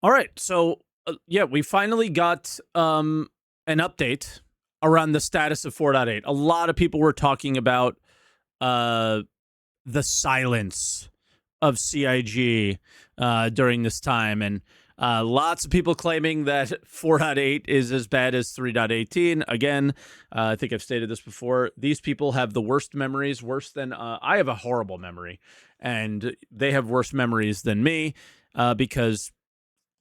All right. So, yeah, we finally got an update around the status of 4.8. A lot of people were talking about uh, the silence of CIG during this time. And lots of people claiming that 4.8 is as bad as 3.18. Again, I think I've stated this before. These people have the worst memories, worse than I have a horrible memory. And they have worse memories than me because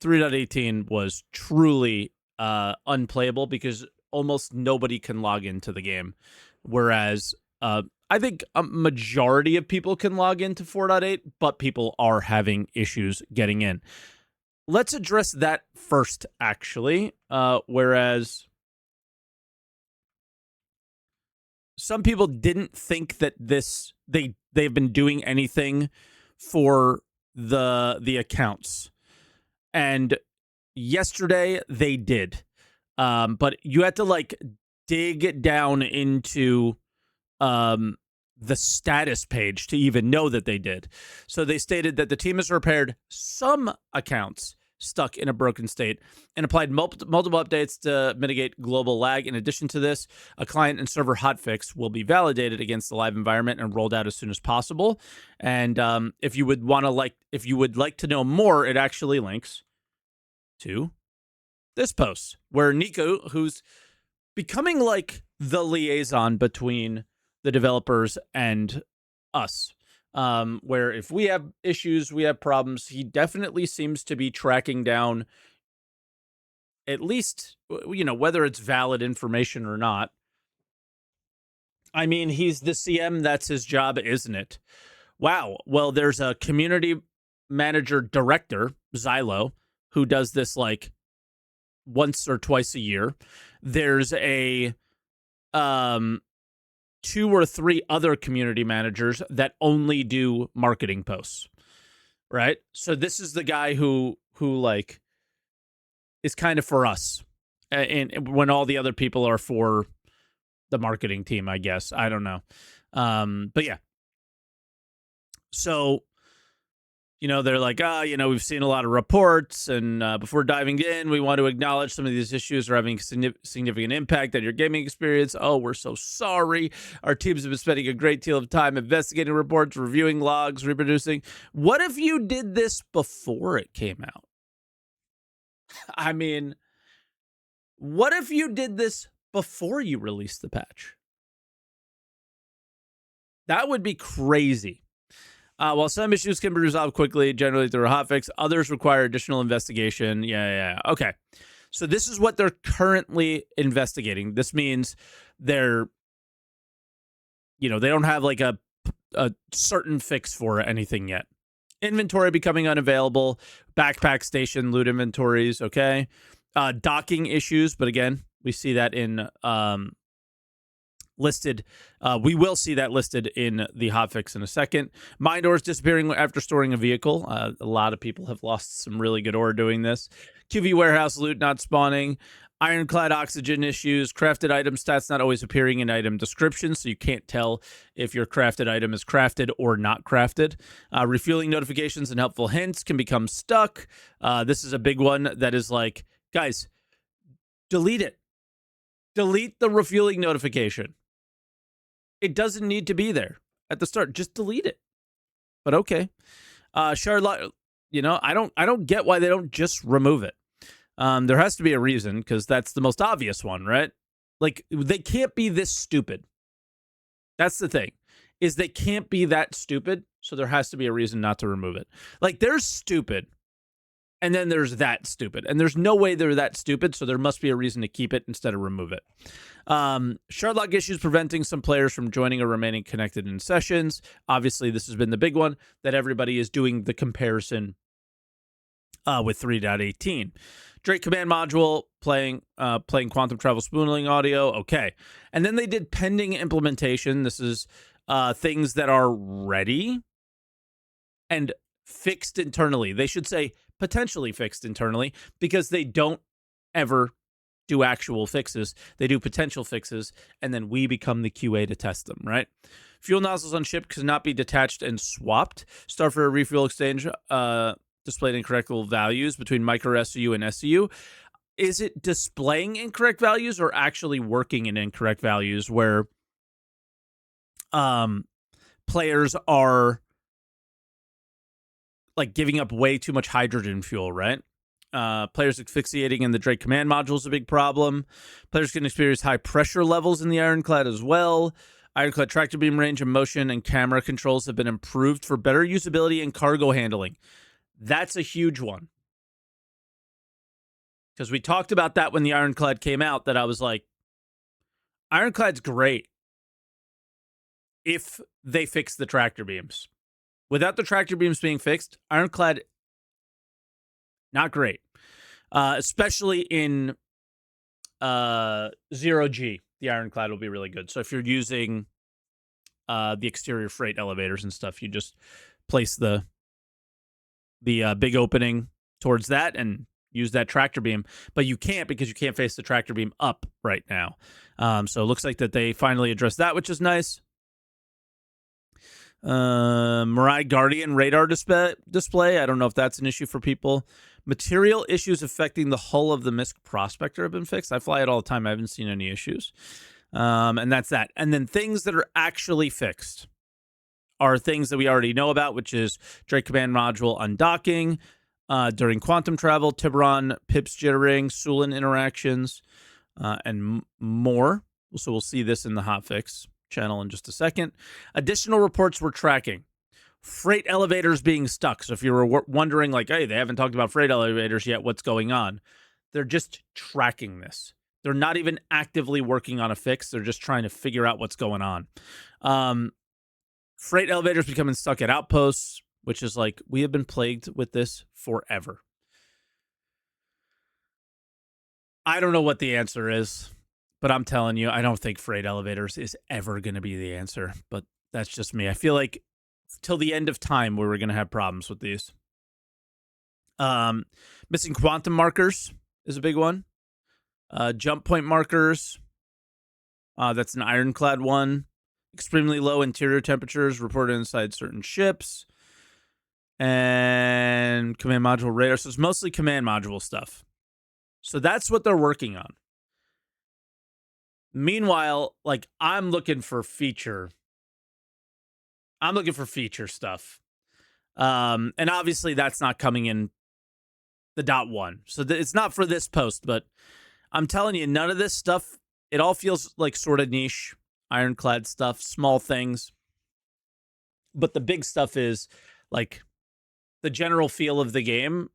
3.18 was truly unplayable because almost nobody can log into the game. Whereas I think a majority of people can log into 4.8, but people are having issues getting in. Let's address that first, actually. Whereas some people didn't think that they've been doing anything for the accounts. And yesterday they did. But you had to dig down into the status page to even know that they did. So they stated that the team has repaired some accounts stuck in a broken state and applied multiple updates to mitigate global lag. In addition to this, a client and server hotfix will be validated against the live environment and rolled out as soon as possible. And if you would like to know more, it actually links to this post where Nico, who's becoming like the liaison between the developers and us, where if we have issues, we have problems, he definitely seems to be tracking down at least, whether it's valid information or not. I mean, he's the CM. That's his job, isn't it? Wow. Well, there's a community manager director, Xylo, who does this like once or twice a year. There's a 2 or 3 other community managers that only do marketing posts, right? So this is the guy who like is kind of for us, and when all the other people are for the marketing team, I guess. I don't know, but yeah. So they're like, we've seen a lot of reports, and before diving in, we want to acknowledge some of these issues are having significant impact on your gaming experience. Oh, we're so sorry. Our teams have been spending a great deal of time investigating reports, reviewing logs, reproducing. What if you did this before it came out? I mean, what if you did this before you released the patch? That would be crazy. While some issues can be resolved quickly, generally through a hotfix, others require additional investigation. Yeah. Okay. So this is what they're currently investigating. This means they don't have like a certain fix for anything yet. Inventory becoming unavailable, backpack station loot inventories. Okay. Docking issues, but again, we see that in listed. We will see that listed in the hotfix in a second. Mine ores disappearing after storing a vehicle. A lot of people have lost some really good ore doing this. QV warehouse loot not spawning. Ironclad oxygen issues. Crafted item stats not always appearing in item descriptions, so you can't tell if your crafted item is crafted or not crafted. Refueling notifications and helpful hints can become stuck. This is a big one that is like, guys, delete it. Delete the refueling notification. It doesn't need to be there at the start. Just delete it. But okay. Charlotte, I don't get why they don't just remove it. There has to be a reason, because that's the most obvious one, right? Like, they can't be this stupid. That's the thing, is they can't be that stupid, so there has to be a reason not to remove it. Like, they're stupid, and then there's that stupid. And there's no way they're that stupid, so there must be a reason to keep it instead of remove it. Shardlock issues preventing some players from joining or remaining connected in sessions. Obviously, this has been the big one that everybody is doing the comparison with 3.18. Drake command module playing quantum travel spooling audio. Okay. And then they did pending implementation. This is things that are ready and fixed internally. They should say potentially fixed internally, because they don't ever do actual fixes. They do potential fixes, and then we become the QA to test them, right? Fuel nozzles on ship cannot be detached and swapped. Starfare refuel exchange displayed incorrect values between micro SCU and SCU. Is it displaying incorrect values or actually working in incorrect values where players are like giving up way too much hydrogen fuel, right? Players asphyxiating in the Drake command module is a big problem. Players can experience high pressure levels in the Ironclad as well. Ironclad tractor beam range and motion and camera controls have been improved for better usability and cargo handling. That's a huge one. Because we talked about that when the Ironclad came out, that I was like, Ironclad's great if they fix the tractor beams. Without the tractor beams being fixed, Ironclad, not great. Especially in 0G, the Ironclad will be really good. So if you're using the exterior freight elevators and stuff, you just place the big opening towards that and use that tractor beam. But you can't, because you can't face the tractor beam up right now. So it looks like that they finally addressed that, which is nice. Mirai Guardian radar display. I don't know if that's an issue for people. Material issues affecting the hull of the MISC Prospector have been fixed. I fly it all the time. I haven't seen any issues. And that's that. And then things that are actually fixed are things that we already know about, which is Drake command module undocking during quantum travel, Tiburon pips jittering, Sulin interactions, and more. So we'll see this in the hotfix channel in just a second. Additional reports we're tracking. Freight elevators being stuck. So if you were wondering, like, hey, they haven't talked about freight elevators yet, what's going on? They're just tracking this. They're not even actively working on a fix. They're just trying to figure out what's going on. Freight elevators becoming stuck at outposts, which is like, we have been plagued with this forever. I don't know what the answer is, but I'm telling you, I don't think freight elevators is ever going to be the answer. But that's just me. I feel like till the end of time, we were going to have problems with these. Missing quantum markers is a big one. Jump point markers. That's an Ironclad one. Extremely low interior temperatures reported inside certain ships. And command module radar. So it's mostly command module stuff. So that's what they're working on. Meanwhile, like, I'm looking for feature stuff. And obviously that's not coming in the .1. So it's not for this post, but I'm telling you, none of this stuff, it all feels like sort of niche Ironclad stuff, small things. But the big stuff is like the general feel of the game.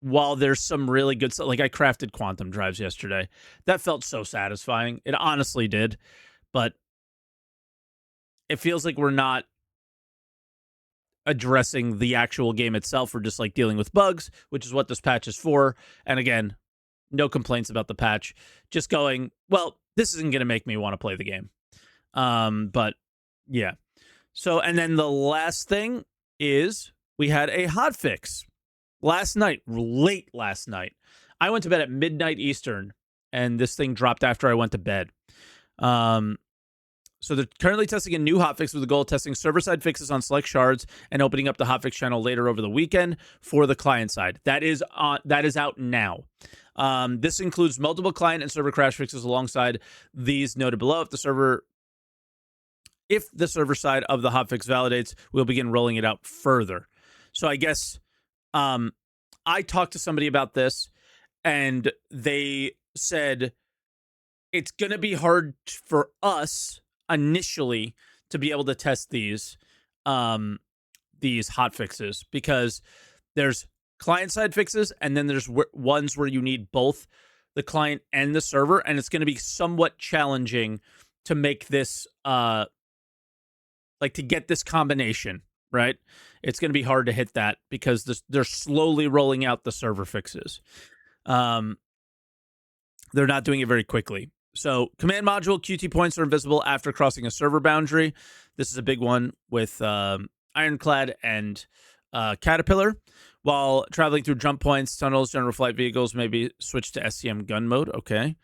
While there's some really good stuff, like I crafted quantum drives yesterday. That felt so satisfying. It honestly did. But it feels like we're not addressing the actual game itself. We're just like dealing with bugs, which is what this patch is for. And again, no complaints about the patch. Just going, well, this isn't going to make me want to play the game. But yeah. So, and then the last thing is we had a hotfix. Late last night, I went to bed at midnight Eastern, and this thing dropped after I went to bed. So they're currently testing a new hotfix with the goal of testing server-side fixes on select shards and opening up the hotfix channel later over the weekend for the client side. That is out now. This includes multiple client and server crash fixes alongside these noted below. If the server side of the hotfix validates, we'll begin rolling it out further. So I guess I talked to somebody about this, and they said it's going to be hard for us initially to be able to test these hotfixes, because there's client-side fixes, and then there's ones where you need both the client and the server, and it's going to be somewhat challenging to make this, to get this combination. Right? It's going to be hard to hit that because they're slowly rolling out the server fixes. They're not doing it very quickly. So command module QT points are invisible after crossing a server boundary. This is a big one with Ironclad and Caterpillar. While traveling through jump points, tunnels, general flight vehicles may be switched to SCM gun mode. Okay.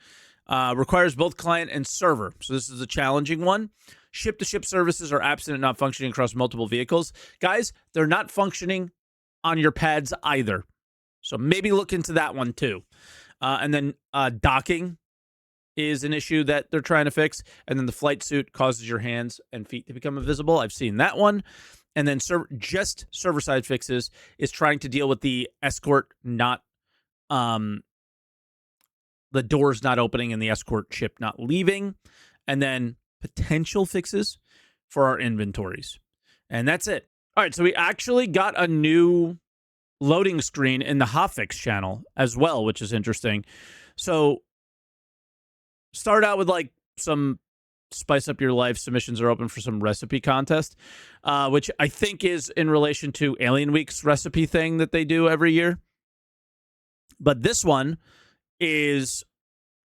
Requires both client and server. So this is a challenging one. Ship-to-ship services are absent and not functioning across multiple vehicles. Guys, they're not functioning on your pads either. So maybe look into that one too. And then docking is an issue that they're trying to fix. And then the flight suit causes your hands and feet to become invisible. I've seen that one. And then just server-side fixes is trying to deal with the escort not, the doors not opening and the escort ship not leaving. And then potential fixes for our inventories. And that's it. All right, so we actually got a new loading screen in the Hotfix channel as well, which is interesting. So start out with like some spice up your life. Submissions are open for some recipe contest, which I think is in relation to Alien Week's recipe thing that they do every year. But this one is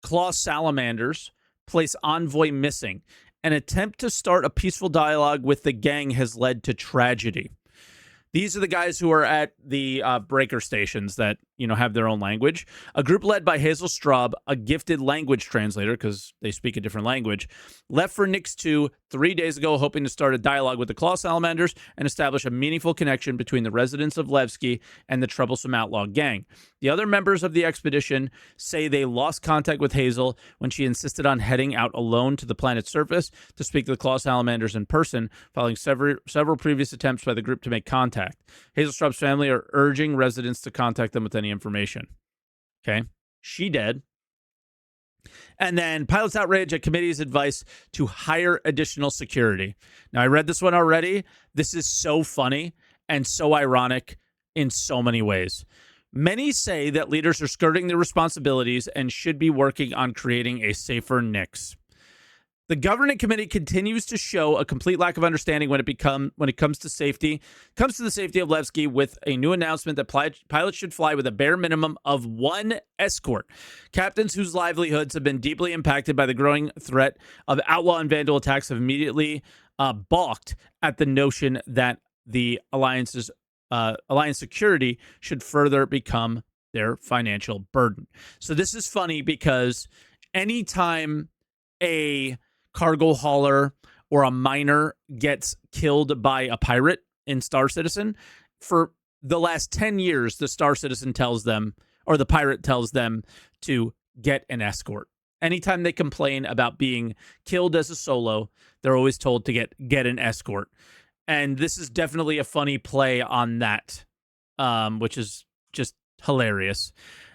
Claw Salamanders place envoy missing. An attempt to start a peaceful dialogue with the gang has led to tragedy. These are the guys who are at the breaker stations that, have their own language. A group led by Hazel Straub, a gifted language translator, because they speak a different language, left for Nix 2 3 days ago, hoping to start a dialogue with the Claw Salamanders and establish a meaningful connection between the residents of Levski and the troublesome outlaw gang. The other members of the expedition say they lost contact with Hazel when she insisted on heading out alone to the planet's surface to speak to the Claw Salamanders in person, following several previous attempts by the group to make contact. Hazel Straub's family are urging residents to contact them with any information. Okay, she dead. And then pilots outrage at committee's advice to hire additional security. Now, I read this one already. This is so funny and so ironic in so many ways. Many say that leaders are skirting their responsibilities and should be working on creating a safer Nix. The governing committee continues to show a complete lack of understanding when it comes to safety. Comes to the safety of Levski with a new announcement that pilots should fly with a bare minimum of one escort. Captains whose livelihoods have been deeply impacted by the growing threat of outlaw and vandal attacks have immediately balked at the notion that the alliance security should further become their financial burden. So this is funny because anytime a cargo hauler or a miner gets killed by a pirate in Star Citizen, for the last 10 years, the Star Citizen tells them, or the pirate tells them, to get an escort. Anytime they complain about being killed as a solo, they're always told to get an escort. And this is definitely a funny play on that, which is just hilarious.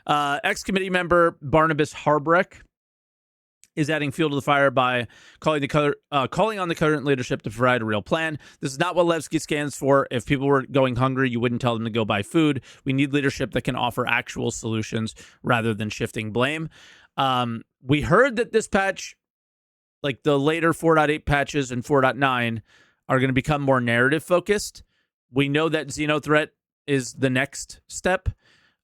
Ex-committee member Barnabas Harbreck is adding fuel to the fire by calling on the current leadership to provide a real plan. This is not what Levski stands for. If people were going hungry, you wouldn't tell them to go buy food. We need leadership that can offer actual solutions rather than shifting blame. We heard that this patch, like the later 4.8 patches and 4.9, are going to become more narrative focused. We know that Xenothreat is the next step.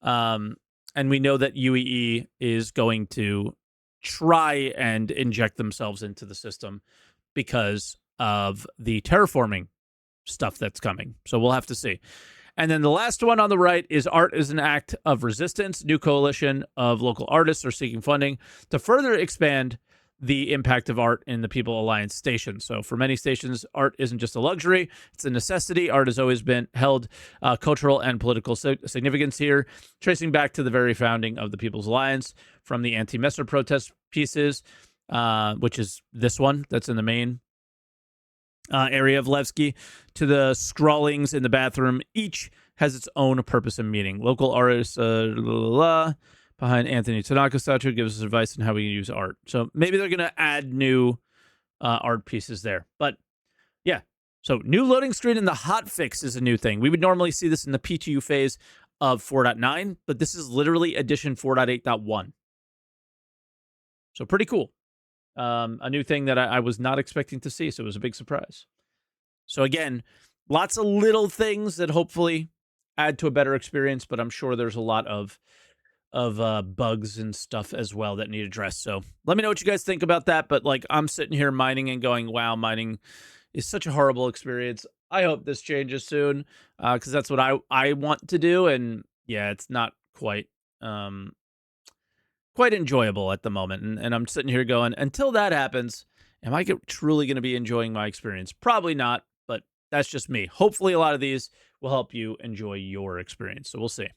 And we know that UEE is going to try and inject themselves into the system because of the terraforming stuff that's coming. So we'll have to see. And then the last one on the right is Art is an Act of Resistance. New coalition of local artists are seeking funding to further expand the impact of art in the People Alliance stations. So for many stations, art isn't just a luxury, it's a necessity. Art has always been held cultural and political significance here, tracing back to the very founding of the People's Alliance, from the anti-Messer protest pieces, which is this one that's in the main area of Levski, to the scrawlings in the bathroom. Each has its own purpose and meaning. Local artists, behind Anthony Tanaka's statue, gives us advice on how we use art. So maybe they're going to add new art pieces there. But yeah, so new loading screen in the hotfix is a new thing. We would normally see this in the PTU phase of 4.9, but this is literally edition 4.8.1. So pretty cool. A new thing that I was not expecting to see, so it was a big surprise. So again, lots of little things that hopefully add to a better experience, but I'm sure there's a lot of bugs and stuff as well that need addressed. So let me know what you guys think about that. But like, I'm sitting here mining and going, wow, mining is such a horrible experience. I hope this changes soon, because that's what I want to do. And yeah, it's not quite enjoyable at the moment. And I'm sitting here going, until that happens, am I truly going to be enjoying my experience? Probably not, but that's just me. Hopefully a lot of these will help you enjoy your experience. So we'll see.